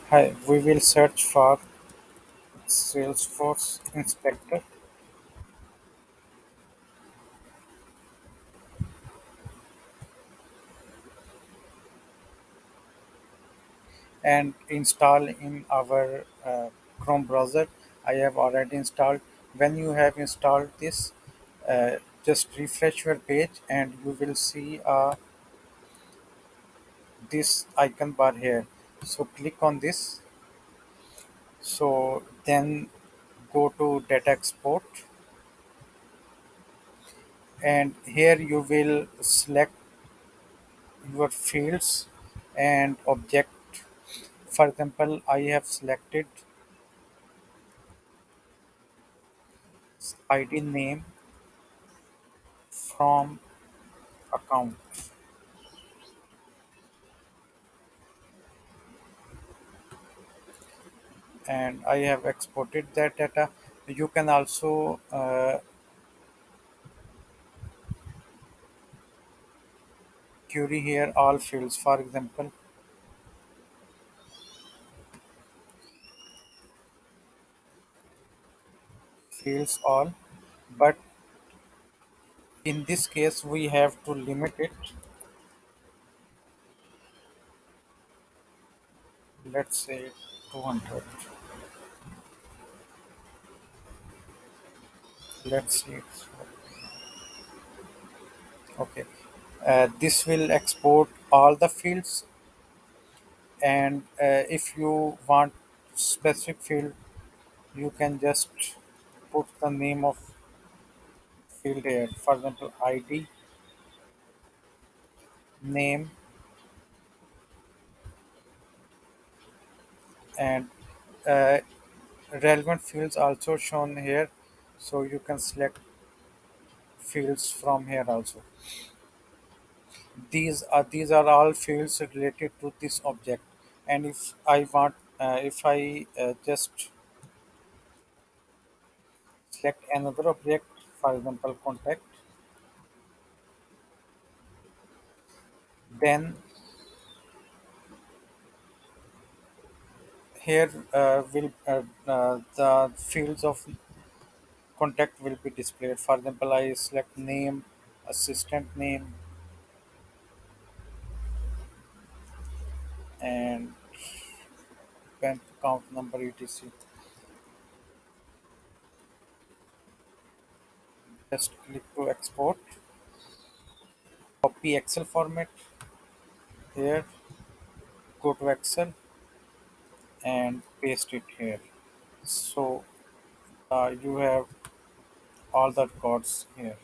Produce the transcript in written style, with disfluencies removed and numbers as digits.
Hi, we will search for Salesforce Inspector and install in our Chrome browser. I have already installed. When you have installed this, just refresh your page and you will see this icon bar here. So click on this. So then go to data export and here you will select your fields and object. For example, I have selected ID name from account and I have exported that data. You can also query here all fields. For example, fields all, but in this case we have to limit it. Let's say 200. Let's see. Okay. This will export all the fields, and if you want specific field, you can just put the name of field here. For example, ID name and uh, relevant fields also shown here, so you can select fields from here also. These are all fields related to this object, and if I just select another object, for example contact, then here will the fields of contact will be displayed. For example, I select name, assistant name, and bank account number etc. Just click to export, copy Excel format here, go to Excel and paste it here. So you have all the records here.